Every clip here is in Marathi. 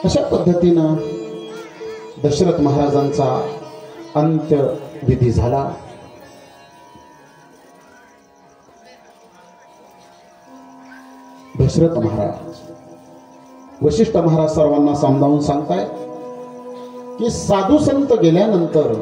अशा पद्धतीनं दशरथ महाराजांचा अंत्यविधी झाला। दशरथ महाराज, वशिष्ठ महाराज सर्वांना समजावून सांगताय की साधू संत गेल्यानंतर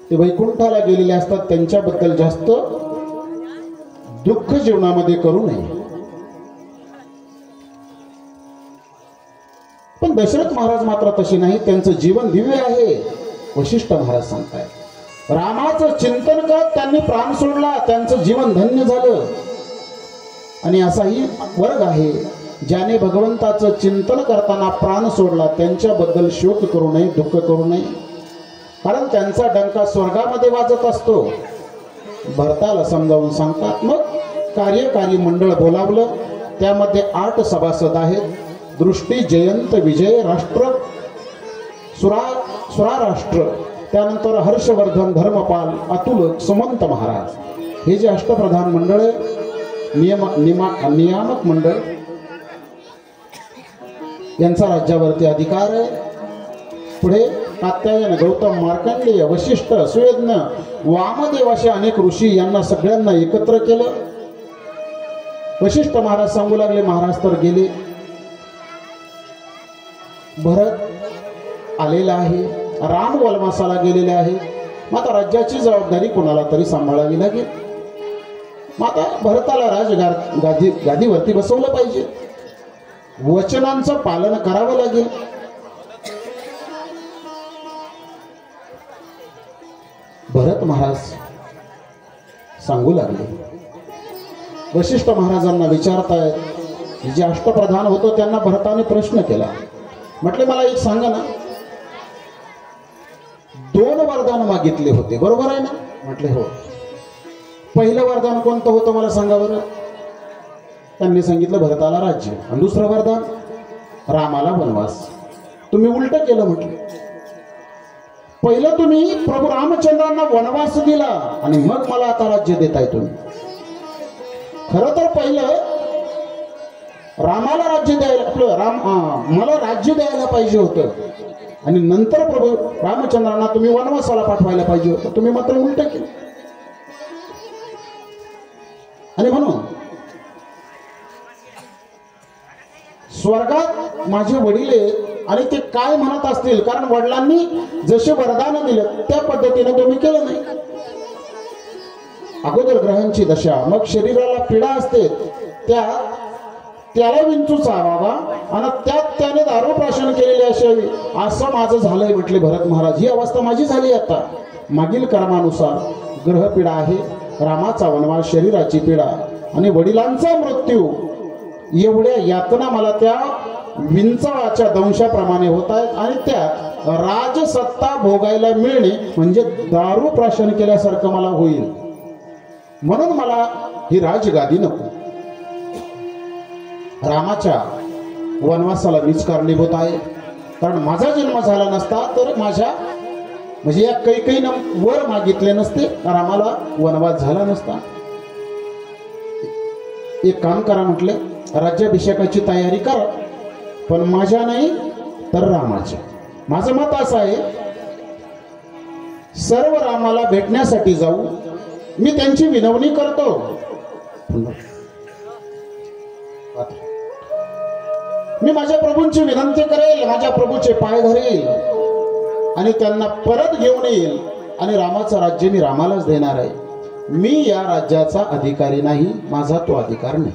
ते वैकुंठाला गेलेले असतात, त्यांच्याबद्दल जास्त दुःख जीवनामध्ये करू नये। पण दशरथ महाराज मात्र तसे नाही, त्यांचं जीवन दिव्य आहे। वशिष्ठ महाराज सांगताय रामाचं चिंतन करत त्यांनी प्राण सोडला, त्यांचं जीवन धन्य झालं। आणि असाही वर्ग आहे ज्याने भगवंताचं चिंतन करताना प्राण सोडला, त्यांच्याबद्दल शोक करू नये, दुःख करू नये, कारण त्यांचा डंका स्वर्गामध्ये वाजत असतो। भरताला समजावून सांगतात। मग कार्यकारी मंडळ बोलावलं, त्यामध्ये 8 सभासद आहेत। दृष्टी, जयंत, विजय, राष्ट्र, सुराराष्ट्र, त्यानंतर हर्षवर्धन, धर्मपाल, अतुल, सुमंत महाराज, हे जे अष्टप्रधान मंडळ आहे, नियामक मंडळ, यांचा राज्यावरती अधिकार आहे। पुढे कात्यायन, गौतम, मार्कंडेय, वशिष्ठ, सुयज्ञ, वामदेव असे अनेक ऋषी, यांना सगळ्यांना एकत्र केलं। वशिष्ठ महाराज सांगू लागले, महाराज तर गेले, भरत आलेला आहे, राम वनवासाला गेलेले आहे, मग आता राज्याची जबाबदारी कोणाला तरी सांभाळावी लागेल। मग आता भरताला गादीवरती बसवलं पाहिजे, वचनांचं पालन करावं लागेल। भरत महाराज सांगू लागले, वशिष्ठ महाराजांना विचारतायत। जे अष्टप्रधान होतो त्यांना भरताने प्रश्न केला, म्हटले मला एक सांगा ना, 2 वरदान मागितले होते, बरोबर आहे ना? म्हटले हो। पहिलं वरदान कोणतं होतं मला सांगा बरं? त्यांनी सांगितलं भरताला राज्य, आणि दुसरं वरदान रामाला वनवास। तुम्ही उलट केलं, म्हटलं पहिलं तुम्ही प्रभू रामचंद्रांना वनवास दिला आणि मग मला आता राज्य देताय तुम्ही। खरं तर पहिलं रामाला राज्य द्यायला, मला राज्य द्यायला पाहिजे होतं, आणि नंतर प्रभू रामचंद्रांना तुम्ही वनवासाला पाठवायला पाहिजे होतं, तुम्ही मात्र उलट केलं। आणि म्हणून स्वर्गात माझे वडील आहेत आणि ते काय म्हणत असतील, कारण वडिलांनी जसे वरदान दिलं त्या पद्धतीने तुम्ही केलं नाही। अगोदर ग्रहांची दशा, मग शरीराला पीडा असते, त्याला विंचू चावावा आणि त्यात त्याने दारू प्राशन केलेले असावी, असं माझं झालंय म्हटले भरत महाराज। ही अवस्था माझी झाली आता। मागील कर्मानुसार ग्रह पीडा आहे, रामाचा वनवास, शरीराची पीडा आणि वडिलांचा मृत्यू, एवढ्या यातना मला त्या विंचवाच्या दंशाप्रमाणे होत आहेत, आणि त्यात राजसत्ता भोगायला मिळणे म्हणजे दारू प्राशन केल्यासारखं मला होईल। म्हणून मला ही राजगादी नको। रामाच्या वनवासाला मीच कारणीभूत आहे, कारण माझा जन्म झाला नसता तर माझ्या म्हणजे या कैकेयीनं वर मागितले नसते, रामाला वनवास झाला नसता। एक काम करा म्हटले, राज्याभिषेकाची तयारी करा, पण माझ्या नाही तर रामाच्या। माझं मत असं आहे, सर्व रामाला भेटण्यासाठी जाऊ, मी त्यांची विनवणी करतो, मी माझ्या प्रभूंची विनंती करेल, माझ्या प्रभूचे पाय धरेल आणि त्यांना परत घेऊन येईल, आणि रामाचं राज्य मी रामालाच देणार आहे। मी या राज्याचा अधिकारी नाही, माझा तो अधिकार नाही।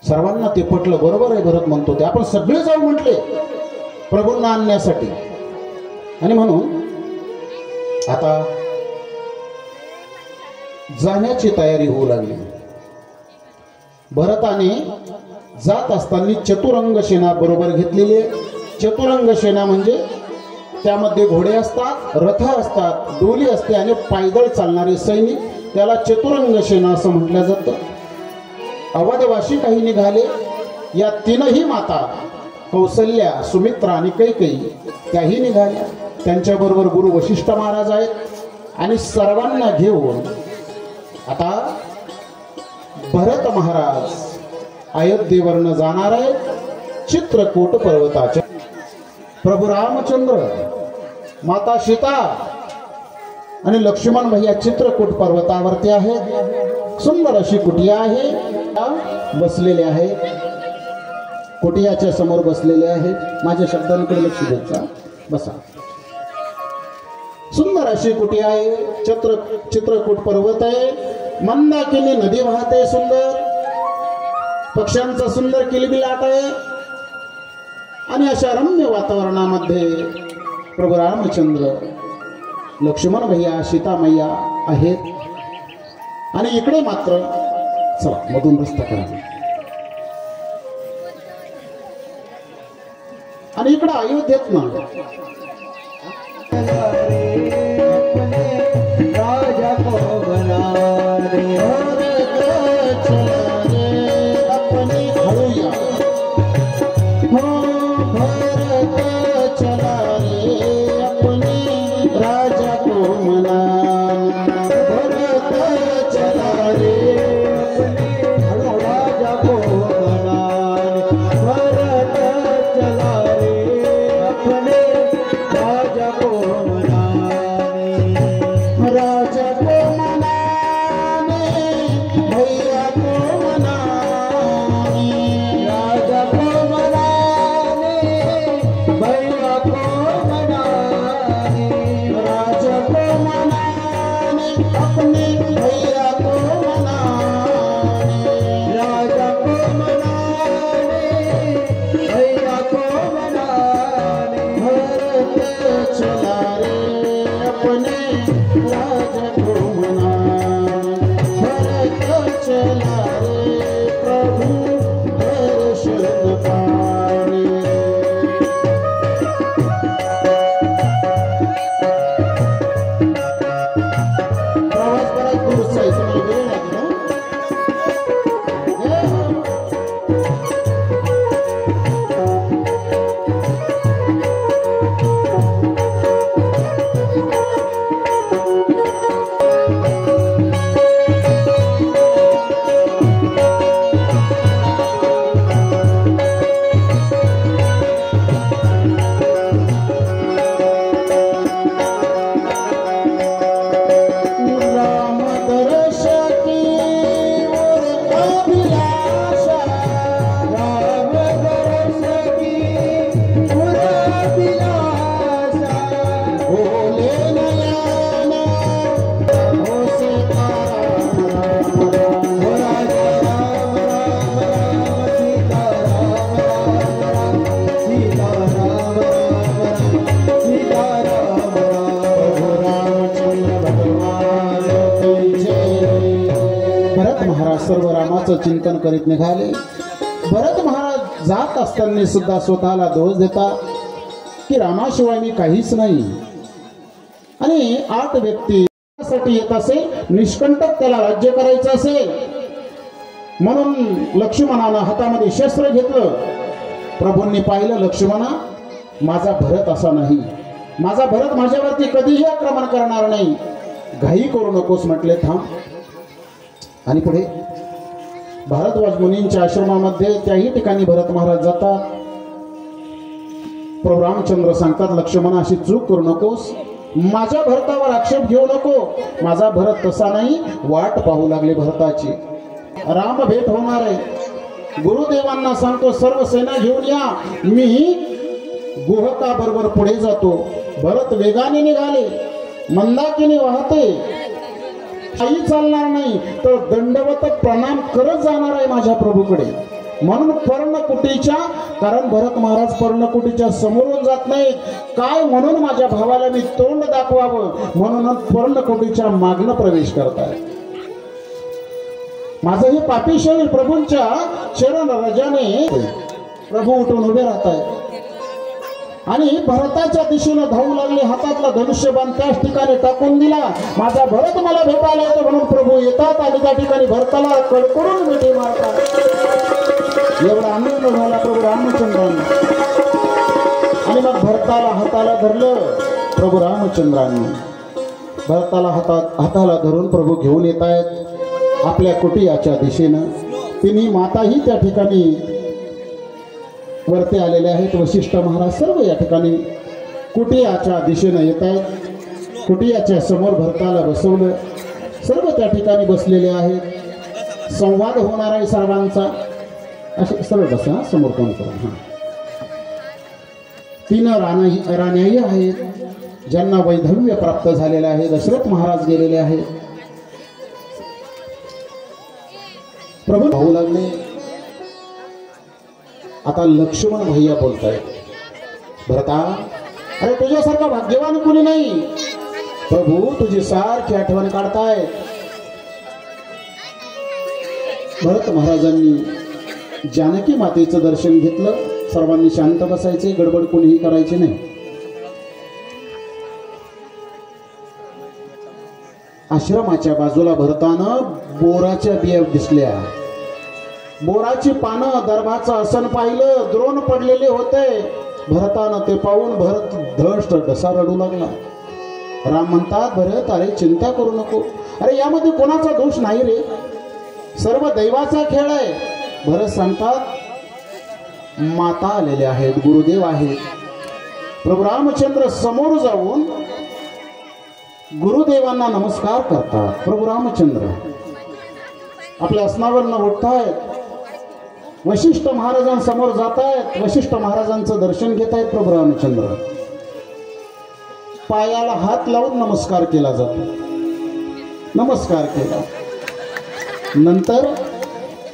सर्वांना ते पटलं, बरोबर आहे भरत म्हणतो ते, आपण सगळे जाऊ म्हटले प्रभूंना आणण्यासाठी। आणि म्हणून आता जाण्याची तयारी होऊ लागली। भरताने जात असताना चतुरंग सेना बरोबर घेतलेली आहे। चतुरंग सेना म्हणजे त्यामध्ये घोडे असतात, रथ असतात, डोली असते आणि पायदळ चालणारे सैनिक, त्याला चतुरंग सेना असं म्हटलं जातं। अवधवासी काही निघाले, या 3ही माता कौसल्या, सुमित्रा आणि कैकेयी त्याही निघाल्या। त्यांच्याबरोबर गुरु वशिष्ठ महाराज आहेत आणि सर्वांना घेऊन आता भरत महाराज अयोध्येवरनं जाणार आहेत चित्रकूट पर्वताच्या प्रभू रामचंद्र, माता सीता आणि लक्ष्मण भैया चित्रकूट पर्वतावरती आहेत. सुंदर अशी कुटिया आहे, बसलेले आहे. कुटियाच्या समोर बसलेले आहेत. माझ्या शब्दांकडे लक्ष द्यायचा, बसा. सुंदर अशी कुटिया आहे. चित्रकूट पर्वत आहे. मंदाकिनी नदी वाहते. सुंदर पक्ष्यांचा सुंदर किलबिलाट आहे. आणि अशा रम्य वातावरणामध्ये प्रभू रामचंद्र, लक्ष्मण भैया, सीता मैया आहेत. आणि इकडे मात्र चला मधून रस्ता करा. आणि इकडे अयोध्येत ना राजा को बना रे अपनी हळूया हो भरत चला रे अपनी राजा को मना भरत चला रे अपनी राजा को मना भरत चला रे अपने राजा को राजा को मनाने भैया को मनाने राजा को मनाने भैया को मनाने राजा को मनाने अपने भैया को मनाने राजा को मनाने भैया को मनाने भरत चला रे अपने राजा को मनाने भरत चला रे प्रभु दर्शन पाने. प्रवास बराच दूरचा आहे, तुम्हाला वेळ लागेल ना. राम दर्श की ओर अभिलाषा, राम दर्श की ओर अभिलाषा, बोले नयन हो सीताराम राम राम, हो राजा राम राम राम, सीताराम राम राम, सीताराम राम राम, सीताराम राम. हो रामचंद्र भगवान की जय. भरत महाराज सर्व रामाचं चिंतन करीत निघाले. भरत महाराज जात असताना सुद्धा स्वतःला दोष देतात की रामाशिवाय मी काहीच नाही. आणि 8 व्यक्तीसाठी येत असेल, निष्कंटक त्याला राज्य करायचं असेल म्हणून लक्ष्मणानं हातामध्ये शस्त्र घेतलं. प्रभूंनी पाहिलं, लक्ष्मणा माझा भरत असा नाही, माझा भरत माझ्यावरती कधीही आक्रमण करणार नाही, घाई करू नकोस म्हटले, थांब. आणि पुढे भारद्वाज मुनींच्या आश्रमामध्ये त्याही ठिकाणी भरत महाराज जातात. प्रभू रामचंद्र सांगतात, लक्ष्मणा अशी चूक करू नकोस, माझ्या भरतावर आक्षेप घेऊ नको, माझा भरत तसा नाही. वाट पाहू लागले भरताची. राम भेट होणार आहे. गुरुदेवांना सांगतो सर्व सेना घेऊन या, मी गुहका बरोबर पुढे जातो. भरत वेगाने निघाले. मंदाकिनी वाहते, काही चालणार नाही तर दंडवत प्रणाम करत जाणार आहे माझ्या प्रभूकडे. म्हणून पर्णकुटीच्या, कारण भरत महाराज पर्णकुटीच्या समोरून जात नाहीत. काय म्हणून माझ्या भावाला मी तोंड दाखवावं म्हणून पर्णकुटीच्या मागणं प्रवेश करताय. माझं हे पापी शरीर प्रभूंच्या चरण रजाने प्रभू उठून उभे राहत आहे. आणि भरताच्या दिशेने धावू लागले. हातातला धनुष्यबाण त्याच ठिकाणी टाकून दिला. माझा भरत मला भेटायला येतो म्हणून प्रभू येतात आणि त्या ठिकाणी भरताला कडकडून मिठी मारतात. एवढा आनंद झाला प्रभू रामचंद्रांनी. आणि मग भरताला हाताला धरलं प्रभू रामचंद्रांनी. भरताला हाताला धरून प्रभू घेऊन येत आहेत आपल्या कुटियाच्या दिशेनं. तिन्ही माताही त्या ठिकाणी वरती आलेले आहेत वशिष्ठ महाराज सर्व या ठिकाणी कुटियाच्या दिशेने येत आहेत। कुटियाच्या समोर भरताला बसवलं, सर्व त्या ठिकाणी बसलेले आहेत। संवाद होणार आहे सर्वांचा। असे सर्व बसा, समोर कोण करा। 3 राण्याही आहेत ज्यांना वैधव्य प्राप्त झालेले आहे। दशरथ महाराज गेलेले आहेत। प्रभू भाऊ लागले। आता लक्ष्मण भैया बोलतायत, भरता अरे तुझ्यासारखा भाग्यवान कोणी नाही। प्रभू तुझी सारखी आठवण काढतायत। भरत महाराजांनी जानकी मातेचं दर्शन घेतलं। सर्वांनी शांत बसायचे, गडबड कोणीही करायची नाही। आश्रमाच्या बाजूला भरतानं बोराच्या बिया दिसल्या। बोराची पानं, दर्भाचं आसन पाहिलं, द्रोण पडलेले होते। भरतानं ते पाहून भरत धष्ट ढसा रडू लागला। राम म्हणतात, भरत अरे चिंता करू नको, अरे यामध्ये कोणाचा दोष नाही रे, सर्व दैवाचा खेळ आहे। भरत सांगतात, माता आलेले आहेत, गुरुदेव आहेत। प्रभू रामचंद्र समोर जाऊन गुरुदेवांना नमस्कार करतात। प्रभू रामचंद्र आपल्या आसनावरनं उठतायत, वशिष्ठ महाराजांसमोर जात आहेत, वशिष्ठ महाराजांचं दर्शन घेत आहेत। प्रभू रामचंद्र पायाला हात लावून नमस्कार केला जातो, नमस्कार केला। नंतर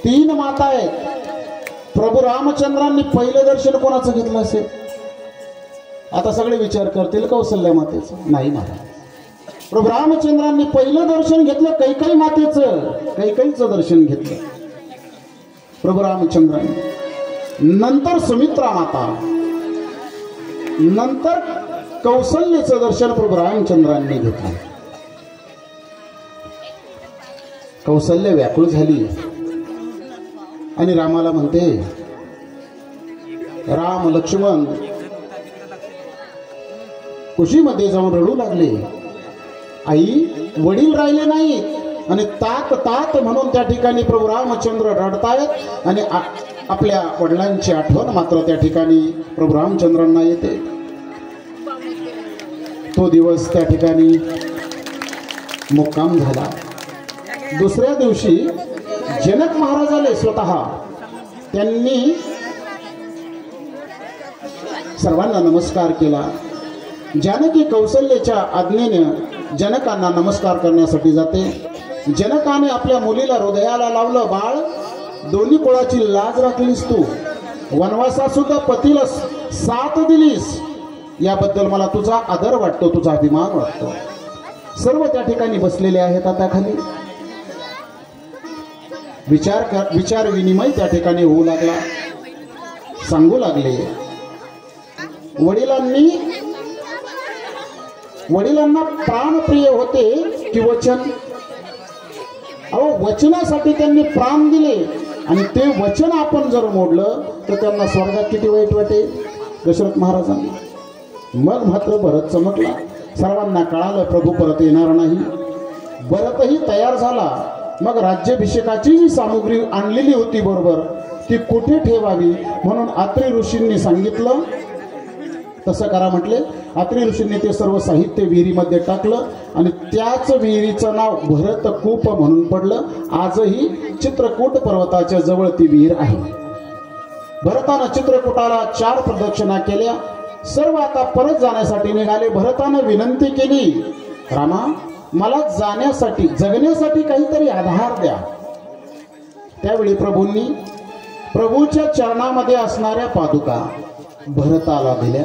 3 माता आहेत। प्रभू रामचंद्रांनी पहिलं दर्शन कोणाचं घेतलं असेल? आता सगळे विचार करतील कौसल्या मातेचं, नाही महाराज। प्रभू रामचंद्रांनी पहिलं दर्शन घेतलं कैकेयी मातेचं, कैकेयीचं दर्शन घेतलं प्रभू रामचंद्रांनी। नंतर सुमित्रा माता, नंतर कौसल्याचं दर्शन प्रभू रामचंद्रांनी घेतलं। कौसल्य व्याकुळ झाली आणि रामाला म्हणते, राम लक्ष्मण कुशीमध्ये जाऊन रडू लागले। आई वडील राहिले नाहीत आणि तात तात म्हणून त्या ठिकाणी प्रभू रामचंद्र रडतायत आणि आपल्या वडिलांची आठवण मात्र त्या ठिकाणी प्रभू रामचंद्रांना येते। तो दिवस त्या ठिकाणी मुक्काम झाला। दुसऱ्या दिवशी जनक महाराज आले स्वतः, त्यांनी सर्वांना नमस्कार केला। जानकी कौसल्याच्या आज्ञेने जनकांना नमस्कार करण्यासाठी जाते। जनकाने आपल्या मुलीला हृदयाला लावलं, बाळ दोन्ही कुळाची लाज राखलीस तू, वनवासात सुद्धा पतीला साथ दिलीस, याबद्दल मला तुझा आदर वाटतो, तुझा अभिमान वाटतो। सर्व त्या ठिकाणी बसलेले आहेत। आता खाली विचार विनिमय त्या ठिकाणी होऊ लागला। सांगू लागले, वडिलांना प्राणप्रिय होते की वचन? अहो वचनासाठी त्यांनी प्राण दिले आणि ते वचन आपण जर मोडलं तर त्यांना स्वर्गात किती वाईट वाटेल दशरथ महाराजांना। मग मात्र भरत चमकला। सर्वांना कळालं प्रभू परत येणार नाही। भरतही तयार झाला। मग राज्याभिषेकाची जी सामुग्री आणलेली होती बरोबर ती कुठे ठेवावी म्हणून अत्री ऋषींनी सांगितलं, तसं करा म्हटले। अत्री ऋषींनी ते सर्व साहित्य विहिरीमध्ये टाकलं आणि त्याच विहिरीचं नाव भरतकूप म्हणून पडलं। आजही चित्रकूट पर्वताच्या जवळ ती विहीर आहे। भरतानं चित्रकूटाला 4 प्रदक्षिणा केल्या। सर्व आता परत जाण्यासाठी निघाले। भरतानं विनंती केली, रामा मला जाण्यासाठी जगण्यासाठी काहीतरी आधार द्या। त्यावेळी प्रभूंनी प्रभूच्या चरणामध्ये असणाऱ्या पादुका भरताला दिल्या।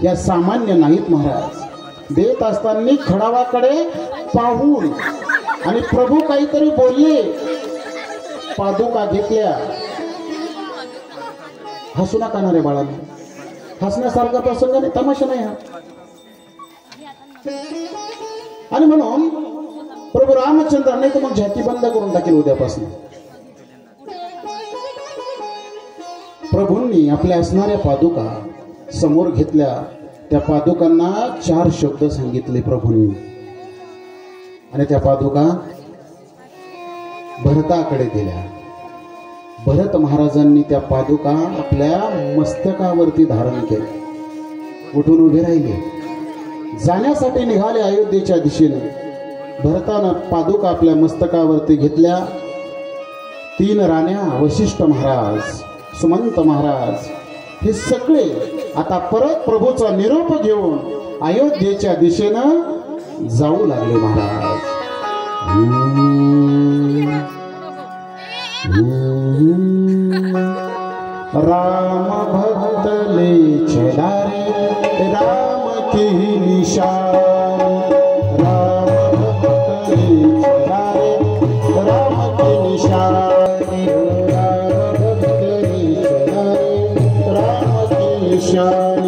या सामान्य नाहीत महाराज। देत असताना खडावाकडे पाहून आणि प्रभू काहीतरी बोलले, पादुका घेतल्या। हसू नका ना रे बाळांनो, हसण्यासारखा प्रसंग नाही, तमाशा नाही हा। आणि म्हणून प्रभू रामचंद्रांनी तर मग झाकी बंद करून टाकेल उद्यापासून। प्रभूंनी आपल्या असणाऱ्या पादुका समोर घेतल्या। त्या पादुकांना 4 शब्द सांगितले प्रभूंनी आणि त्या पादुका भरताकडे दिल्या। भरत महाराजांनी त्या पादुका आपल्या मस्तकावरती धारण केल्या. उठून उभे राहिले, जाण्यासाठी निघाले अयोध्येच्या दिशेने. भरतानं पादुका आपल्या मस्तकावरती घेतल्या. 3 राण्या, वशिष्ठ महाराज, सुमंत महाराज हे सगळे आता परत प्रभूचा निरोप घेऊन अयोध्येच्या दिशेनं जाऊ लागले. महाराज राम भक्तले चला रे राम की निशान, राम भक्तले चला रे राम की निशान, राम भक्तले चला रे राम की निशान.